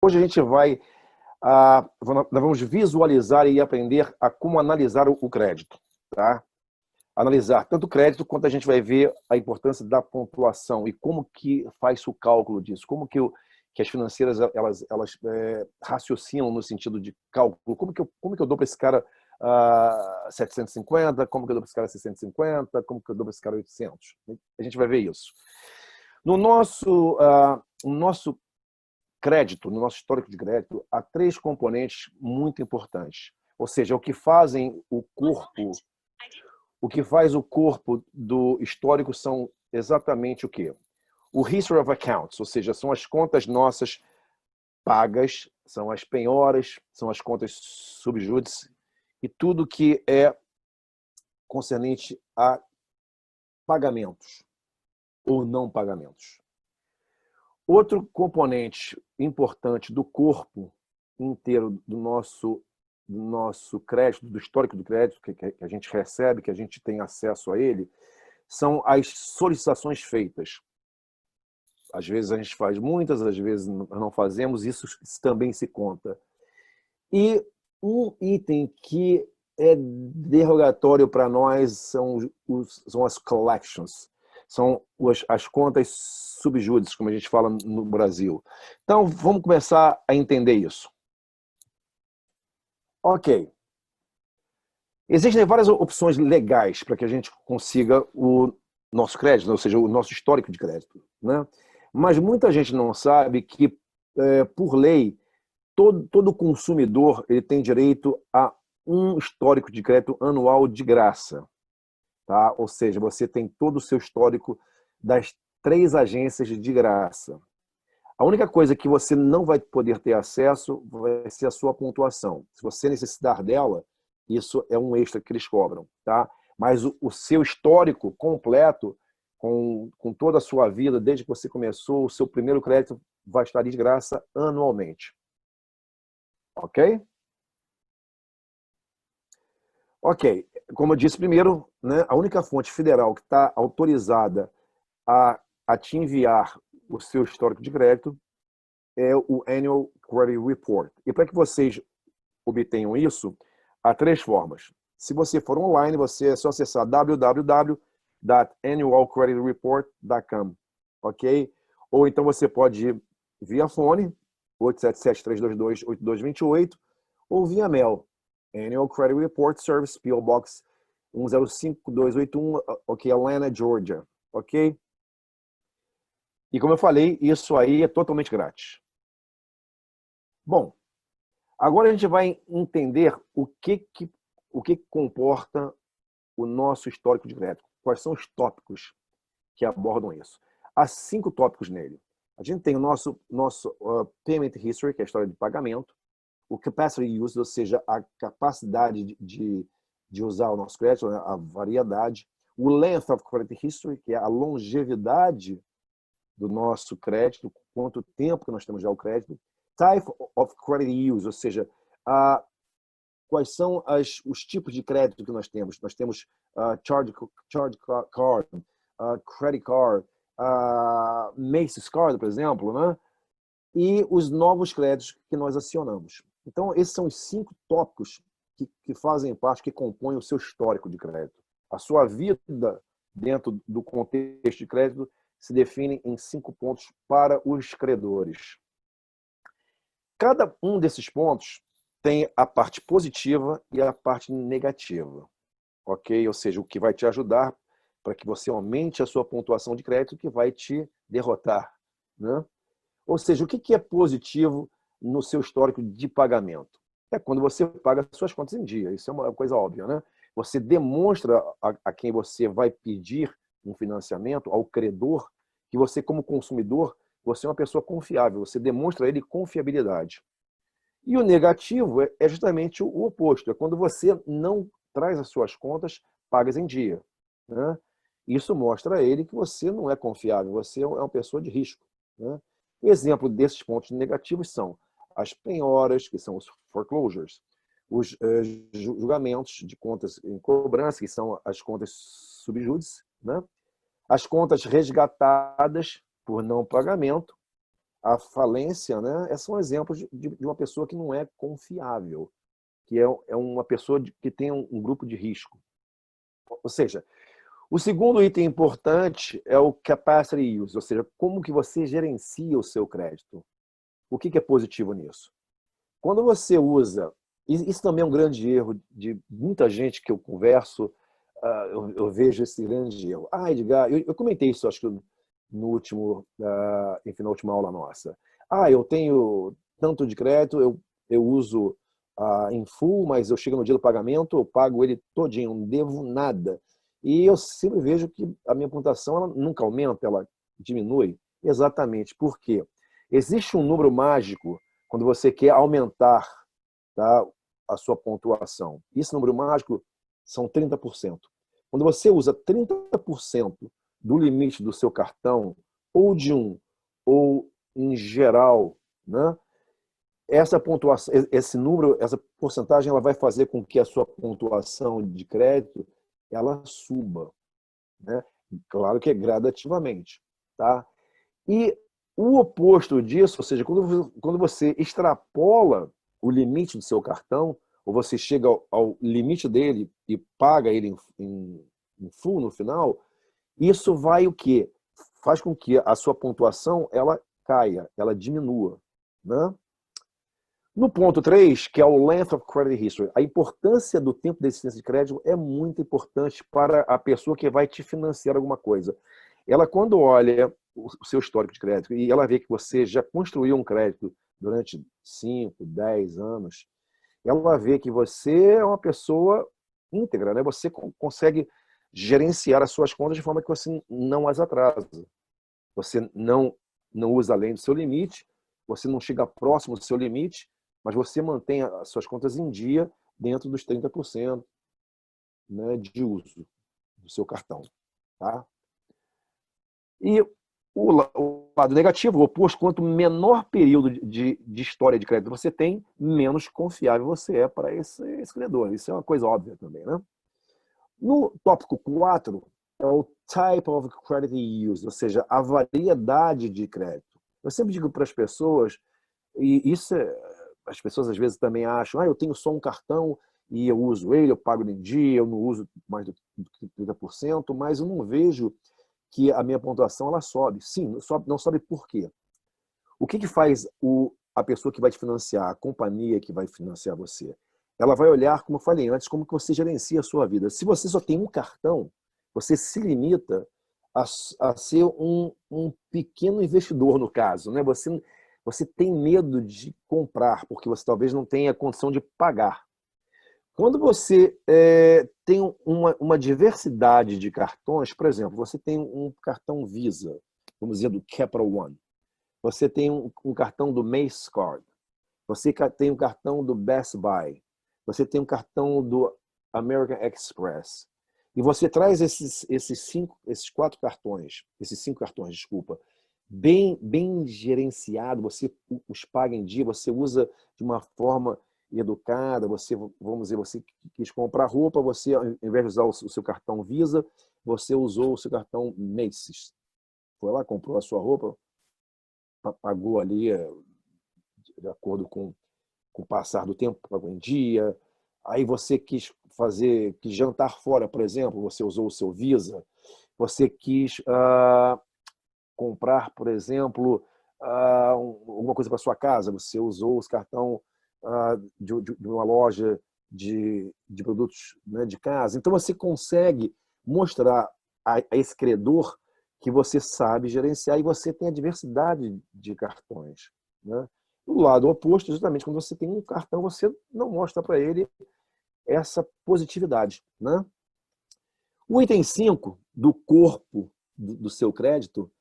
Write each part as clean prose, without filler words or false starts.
Hoje a gente vai, nós vamos visualizar e aprender a como analisar o crédito, tá? Analisar tanto o crédito quanto a gente vai ver a importância da pontuação e como que faz o cálculo disso, como que as financeiras elas raciocinam no sentido de cálculo, como que eu dou para esse cara 750, como que eu dou para esse cara 650, como que eu dou para esse cara 800. A gente vai ver isso. No nosso crédito, no nosso histórico de crédito, há três componentes muito importantes. Ou seja, o que faz o corpo do histórico são exatamente o quê? O History of Accounts, ou seja, são as contas nossas pagas, são as penhoras, são as contas subjúdice e tudo que é concernente a pagamentos ou não pagamentos. Outro componente importante do corpo inteiro do nosso crédito, do histórico do crédito que a gente recebe, que a gente tem acesso a ele, são as solicitações feitas. Às vezes a gente faz muitas, às vezes não fazemos, isso também se conta. E um item que é derrogatório para nós são as collections, são as contas subjúdice, como a gente fala no Brasil. Então, vamos começar a entender isso. Ok. Existem várias opções legais para que a gente consiga o nosso crédito, ou seja, o nosso histórico de crédito, né? Mas muita gente não sabe que, por lei, todo consumidor ele tem direito a um histórico de crédito anual de graça. Tá? Ou seja, você tem todo o seu histórico das 3 agências de graça. A única coisa que você não vai poder ter acesso vai ser a sua pontuação. Se você necessitar dela, isso é um extra que eles cobram. Tá? Mas o seu histórico completo, com toda a sua vida, desde que você começou, o seu primeiro crédito vai estar de graça anualmente. Ok? Ok. Como eu disse primeiro, né, a única fonte federal que está autorizada a te enviar o seu histórico de crédito é o Annual Credit Report. E para que vocês obtenham isso, há 3 formas. Se você for online, você é só acessar www.annualcreditreport.com, ok? Ou então você pode ir via fone, 877-322-8228, ou via mail, Annual Credit Report Service, P.O. Box 105281, ok, Atlanta, Georgia, ok? E como eu falei, isso aí é totalmente grátis. Bom, agora a gente vai entender o que comporta o nosso histórico de crédito. Quais são os tópicos que abordam isso? Há 5 tópicos nele. A gente tem o nosso Payment History, que é a história de pagamento, o Capacity Use, ou seja, a capacidade de usar o nosso crédito, a variedade, o Length of Credit History, que é a longevidade do nosso crédito, quanto tempo que nós temos já o crédito, Type of Credit Use, ou seja, quais são os tipos de crédito que nós temos. Nós temos Charge Card, Credit Card, Macy's Card, por exemplo, né? E os novos créditos que nós acionamos. Então, esses são os 5 tópicos que fazem parte, que compõem o seu histórico de crédito. A sua vida dentro do contexto de crédito se define em 5 pontos para os credores. Cada um desses pontos tem a parte positiva e a parte negativa, ok? Ou seja, o que vai te ajudar para que você aumente a sua pontuação de crédito, que vai te derrotar, né? Ou seja, o que é positivo no seu histórico de pagamento? É quando você paga suas contas em dia, isso é uma coisa óbvia, né? Você demonstra a quem você vai pedir um financiamento, ao credor, que você, como consumidor, você é uma pessoa confiável, você demonstra a ele confiabilidade. E o negativo é justamente o oposto, é quando você não traz as suas contas pagas em dia, né? Isso mostra a ele que você não é confiável, você é uma pessoa de risco, né? Exemplo desses pontos negativos são as penhoras, que são os foreclosures, os julgamentos de contas em cobrança, que são as contas subjúdice, né? As contas resgatadas por não pagamento, a falência, né, são exemplos de uma pessoa que não é confiável, que é uma pessoa que tem um grupo de risco. Ou seja, o segundo item importante é o capacity use, ou seja, como que você gerencia o seu crédito. O que é positivo nisso? Quando você usa, isso também é um grande erro de muita gente que eu converso, eu vejo esse grande erro. Edgar, eu comentei isso, acho que no último, enfim, na última aula nossa. Eu tenho tanto de crédito, eu uso em full, mas eu chego no dia do pagamento, eu pago ele todinho, não devo nada. E eu sempre vejo que a minha pontuação ela nunca aumenta, ela diminui. Exatamente. Por quê? Existe um número mágico quando você quer aumentar, tá, a sua pontuação. Esse número mágico são 30%. Quando você usa 30% do limite do seu cartão, ou de um, ou em geral, né, essa pontuação, esse número, essa porcentagem, ela vai fazer com que a sua pontuação de crédito ela suba, né? Claro que é gradativamente, tá? E o oposto disso, ou seja, quando você extrapola o limite do seu cartão, ou você chega ao limite dele e paga ele em full no final, isso vai o quê? Faz com que a sua pontuação ela caia, ela diminua, né? No ponto 3, que é o Length of Credit History, a importância do tempo de existência de crédito é muito importante para a pessoa que vai te financiar alguma coisa. Ela, quando olha o seu histórico de crédito e ela vê que você já construiu um crédito durante 5, 10 anos, ela vê que você é uma pessoa íntegra, né? Você consegue gerenciar as suas contas de forma que você não as atrasa. Você não usa além do seu limite, você não chega próximo do seu limite, mas você mantém as suas contas em dia dentro dos 30%, né, de uso do seu cartão. Tá? E o lado negativo, o oposto, quanto menor período de história de crédito você tem, menos confiável você é para esse credor. Isso é uma coisa óbvia também. Né? No tópico 4, é o type of credit use, ou seja, a variedade de crédito. Eu sempre digo para as pessoas, e isso as pessoas às vezes também acham, eu tenho só um cartão e eu uso ele, eu pago em dia, eu não uso mais do que 30%, mas eu não vejo que a minha pontuação ela sobe. Sim, não sobe por quê? O que faz a pessoa que vai te financiar, a companhia que vai financiar você? Ela vai olhar, como eu falei antes, como que você gerencia a sua vida. Se você só tem um cartão, você se limita a ser um pequeno investidor, no caso. Né? Você tem medo de comprar, porque você talvez não tenha condição de pagar. Quando você tem uma diversidade de cartões, por exemplo, você tem um cartão Visa, vamos dizer, do Capital One. Você tem um cartão do Mace Card. Você tem um cartão do Best Buy. Você tem um cartão do American Express. E você traz esses 4 cartões, esses 5 cartões, desculpa, bem gerenciado, você os paga em dia, você usa de uma forma educada, vamos dizer, você quis comprar roupa, você, ao invés de usar o seu cartão Visa, você usou o seu cartão Macy's. Foi lá, comprou a sua roupa, pagou ali de acordo com o passar do tempo, pagou em dia. Aí você quis jantar fora, por exemplo, você usou o seu Visa. Você quis comprar, por exemplo, alguma coisa para sua casa, você usou o cartão de uma loja de produtos, né, de casa. Então você consegue mostrar a esse credor que você sabe gerenciar e você tem a diversidade de cartões. Né? O lado oposto, justamente, quando você tem um cartão, você não mostra para ele essa positividade. Né? O item 5 do corpo do seu crédito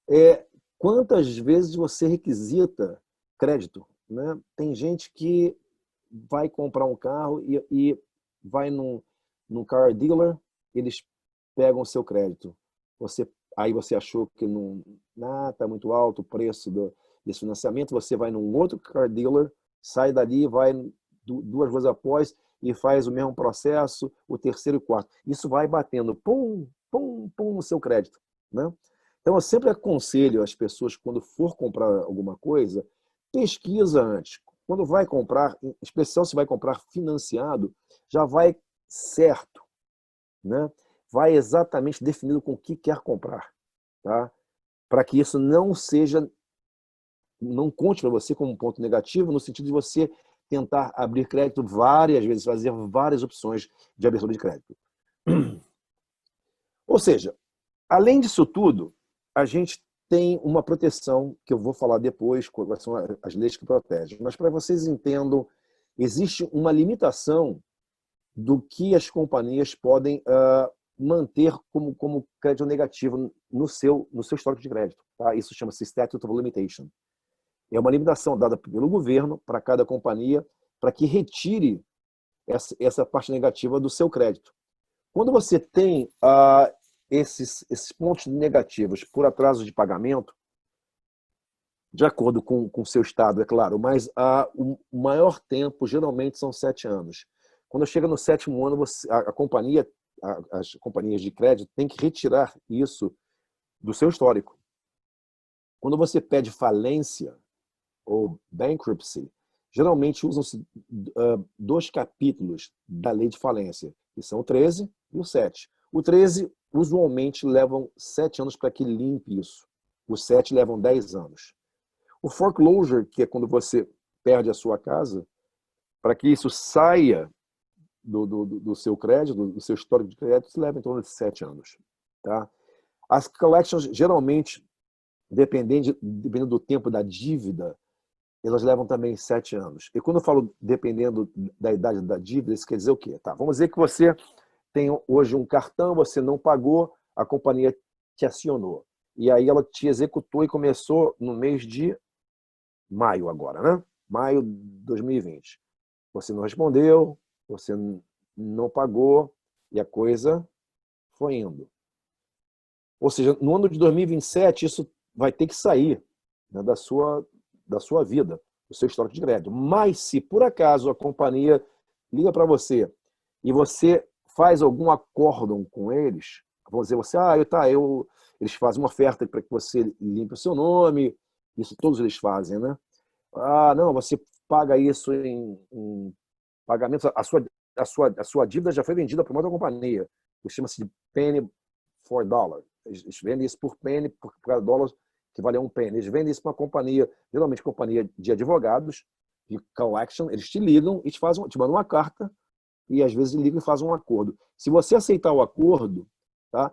é quantas vezes você requisita crédito. Né? Tem gente que vai comprar um carro e vai num car dealer, eles pegam o seu crédito. Aí você achou que não está muito alto o preço desse financiamento, você vai num outro car dealer, sai dali, vai 2 vezes após e faz o mesmo processo, o terceiro e quarto. Isso vai batendo, pum, pum, pum, no seu crédito. Né? Então, eu sempre aconselho as pessoas, quando for comprar alguma coisa, pesquisa antes. Quando vai comprar, em especial se vai comprar financiado, já vai certo, né? Vai exatamente definido com o que quer comprar, tá? Para que isso não conte para você como um ponto negativo, no sentido de você tentar abrir crédito várias vezes, fazer várias opções de abertura de crédito. Ou seja, além disso tudo, a gente tem uma proteção, que eu vou falar depois, quais são as leis que protegem. Mas para vocês entendam, existe uma limitação do que as companhias podem manter como crédito negativo no seu histórico de crédito. Tá? Isso chama-se Statute of Limitation. É uma limitação dada pelo governo para cada companhia para que retire essa parte negativa do seu crédito. Quando você tem esses pontos negativos por atraso de pagamento, de acordo com o seu estado, é claro, mas o maior tempo geralmente são 7 anos. Quando chega no 7º ano, as companhias de crédito têm que retirar isso do seu histórico. Quando você pede falência ou bankruptcy, geralmente usam-se 2 capítulos da lei de falência, que são o 13 e o 7. O 13, usualmente, levam 7 anos para que limpe isso. Os 7 levam 10 anos. O foreclosure, que é quando você perde a sua casa, para que isso saia do seu crédito, do seu histórico de crédito, isso leva em torno de 7 anos. Tá? As collections, geralmente, dependendo do tempo da dívida, elas levam também 7 anos. E quando eu falo dependendo da idade da dívida, isso quer dizer o quê? Tá, vamos dizer que você tem hoje um cartão, você não pagou, a companhia te acionou. E aí ela te executou e começou no mês de maio agora, né? Maio de 2020. Você não respondeu, você não pagou e a coisa foi indo. Ou seja, no ano de 2027, isso vai ter que sair, né, da sua vida, do seu histórico de crédito. Mas se por acaso a companhia liga para você e você faz algum acórdão com eles, vamos dizer, eles fazem uma oferta para que você limpe o seu nome, isso todos eles fazem, né? Não, você paga isso em pagamentos, a sua dívida já foi vendida para uma outra companhia, isso chama-se de penny for dollar. Eles vendem isso por penny, por cada dólar que vale um penny. Eles vendem isso para uma companhia, geralmente companhia de advogados, de collection, eles te ligam e te mandam uma carta e às vezes ligam e fazem um acordo. Se você aceitar o acordo, tá?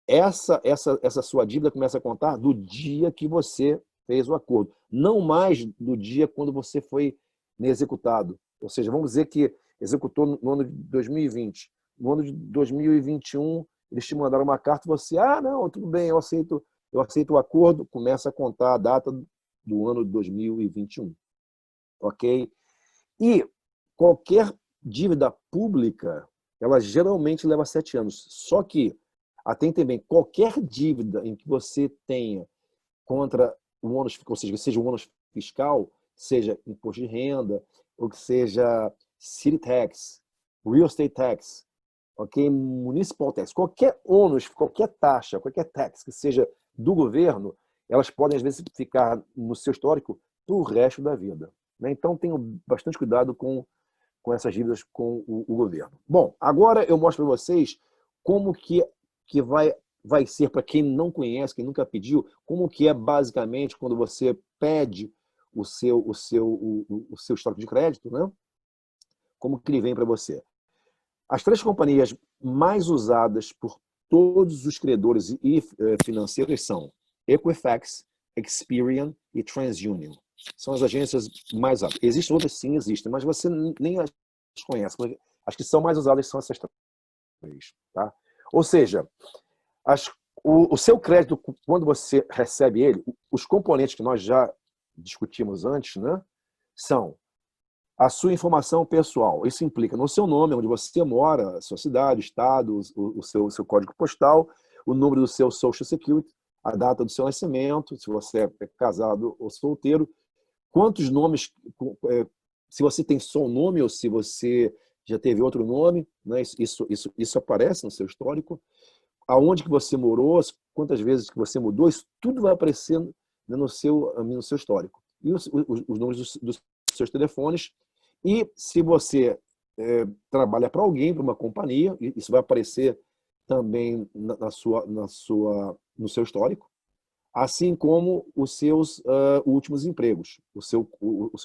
Essa sua dívida começa a contar do dia que você fez o acordo, não mais do dia quando você foi executado. Ou seja, vamos dizer que executou no ano de 2020. No ano de 2021, eles te mandaram uma carta e você, não, tudo bem, eu aceito o acordo, começa a contar a data do ano de 2021. Ok? E qualquer dívida pública, ela geralmente leva 7 anos. Só que, atentem bem, qualquer dívida em que você tenha contra o ônus, ou seja, que seja um ônus fiscal, seja imposto de renda, ou que seja city tax, real estate tax, ok, municipal tax, qualquer ônus, qualquer taxa, qualquer tax que seja do governo, elas podem às vezes ficar no seu histórico pro resto da vida, né? Então tenham bastante cuidado com essas dívidas com o governo. Bom, agora eu mostro para vocês como que vai ser, para quem não conhece, quem nunca pediu, como que é basicamente quando você pede o seu histórico de crédito, né? Como que ele vem para você. As 3 companhias mais usadas por todos os credores e financeiros são Equifax, Experian e TransUnion. São as agências mais usadas. Existem outras, sim, existem, mas você nem as conhece. As que são mais usadas são essas 3. Tá? Ou seja, o seu crédito, quando você recebe ele, os componentes que nós já discutimos antes, né, são a sua informação pessoal. Isso implica no seu nome, onde você mora, a sua cidade, estado, o seu código postal, o número do seu Social Security, a data do seu nascimento, se você é casado ou solteiro, quantos nomes, se você tem só um nome ou se você já teve outro nome, né? Isso aparece no seu histórico, aonde que você morou, quantas vezes que você mudou, isso tudo vai aparecer, né, no seu histórico. E os números dos seus telefones. E se você trabalha para alguém, para uma companhia, isso vai aparecer também no seu histórico, assim como os seus últimos empregos, o seu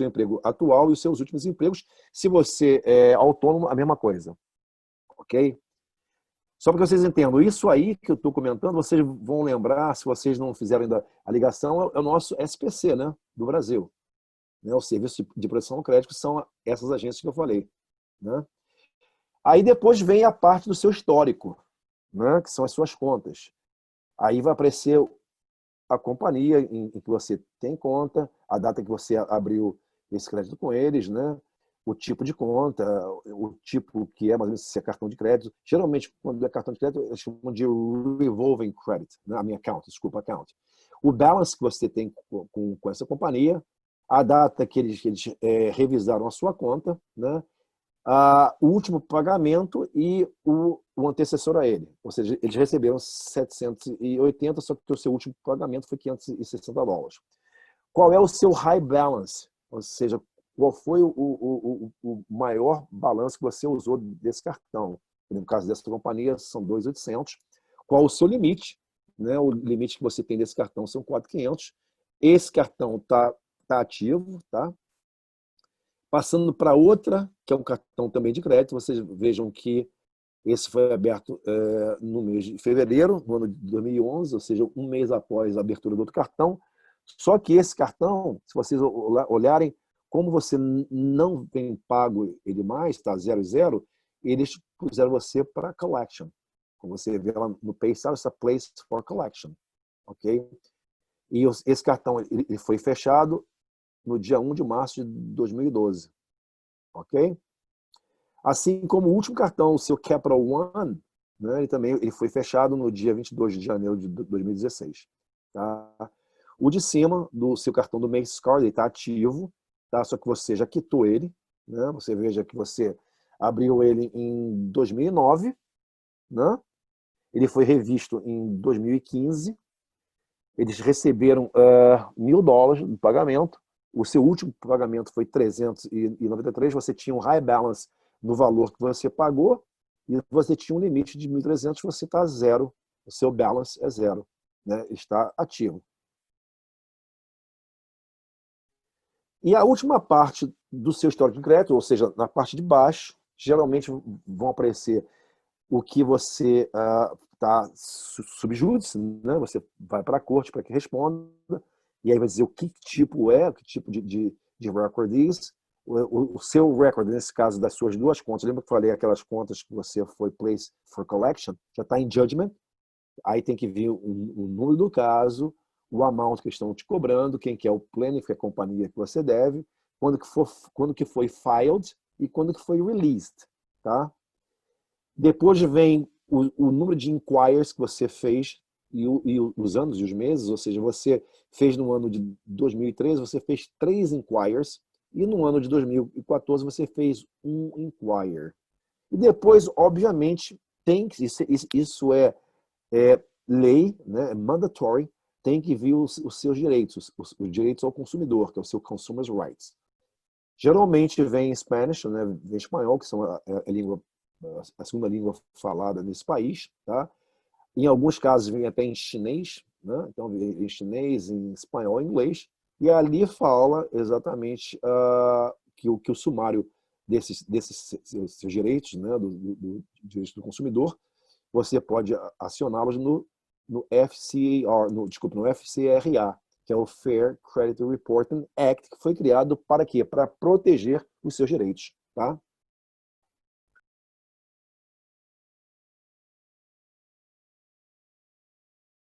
emprego atual e os seus últimos empregos. Se você é autônomo, a mesma coisa, ok? Só para que vocês entendam, isso aí que eu estou comentando, vocês vão lembrar, se vocês não fizeram ainda a ligação, é o nosso SPC, né, do Brasil, né, o Serviço de Proteção ao Crédito, que são essas agências que eu falei, né? Aí depois vem a parte do seu histórico, né, que são as suas contas. Aí vai aparecer a companhia em que você tem conta, a data que você abriu esse crédito com eles, né? O tipo de conta, o tipo que é, mais ou menos, se é cartão de crédito. Geralmente, quando é cartão de crédito, eles chamam de revolving credit, né? A minha account, desculpa, account. O balance que você tem com essa companhia, a data que eles revisaram a sua conta, né? O último pagamento e o antecessor a ele. Ou seja, eles receberam 780, só que o seu último pagamento foi $560. Qual é o seu high balance? Ou seja, qual foi o maior balanço que você usou desse cartão? No caso dessa companhia, são 2.800. Qual o seu limite? Né? O limite que você tem desse cartão são 4.500. Esse cartão tá ativo, tá? Passando para outra, que é um cartão também de crédito, vocês vejam que esse foi aberto no mês de fevereiro, no ano de 2011, ou seja, um mês após a abertura do outro cartão. Só que esse cartão, se vocês olharem, como você não tem pago ele mais, está 00, eles puseram você para collection. Como você vê lá no PaySal, essa place for collection. Ok? E esse cartão ele foi fechado no dia 1 de março de 2012. Ok? Assim como o último cartão, o seu Capital One, né, ele foi fechado no dia 22 de janeiro de 2016. Tá? O de cima, do seu cartão do Mace Card, ele está ativo, tá? Só que você já quitou ele. Né? Você veja que você abriu ele em 2009, né? Ele foi revisto em 2015. Eles receberam $1.000 de pagamento. O seu último pagamento foi 393. Você tinha um high balance no valor que você pagou e você tinha um limite de 1.300. Você está zero. O seu balance é zero, né? Está ativo. E a última parte do seu histórico de crédito, ou seja, na parte de baixo, geralmente vão aparecer o que você está subjúdice, né? Você vai para a corte para que responda, e aí vai dizer o que tipo que tipo de record is, o seu record, nesse caso das suas duas contas. Lembra que eu falei aquelas contas que você foi place for collection? Já está em judgment, aí tem que vir o número do caso, o amount que estão te cobrando, quem que é o planning, que é a companhia que você deve, quando que foi filed e quando que foi released, tá? Depois vem o número de inquiries que você fez e os anos e os meses, ou seja, você fez no ano de 2013, você fez 3 inquiries e no ano de 2014 você fez 1 inquiry. E depois, obviamente, tem que isso é lei, né, é mandatory, tem que vir os seus direitos, os direitos ao consumidor, que é o seu consumer's rights. Geralmente vem em Spanish, né, vem em espanhol, que são a segunda língua falada nesse país, tá? Em alguns casos vem até em chinês, né? Então vem em chinês, em espanhol, em inglês, e ali fala exatamente que o sumário desses seus direitos, né, do direito do consumidor, você pode acioná-los no FCRA, que é o Fair Credit Reporting Act, que foi criado para quê? Para proteger os seus direitos, tá?